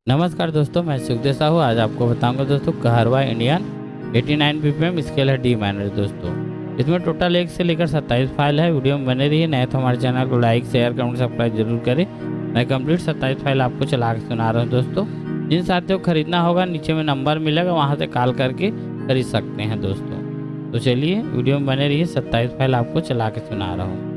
नमस्कार दोस्तों, मैं सुखदेव साहू आज आपको बताऊंगा दोस्तों कहरवा इंडियन 89 बीपीएम स्केल है डी माइनर दोस्तों। इसमें टोटल 1 से लेकर 27 फाइल है। वीडियो में बने रहिए। नए तो हमारे चैनल को लाइक शेयर कमेंट सब्सक्राइब जरूर करें। मैं कंप्लीट 27 फाइल आपको चला के सुना रहा हूँ दोस्तों। जिन साथियों को खरीदना होगा नीचे में नंबर मिलेगा, वहाँ से कॉल करके खरीद सकते हैं दोस्तों। तो चलिए वीडियो में बने रहिए। 27 फाइल आपको चला के सुना रहा हूँ।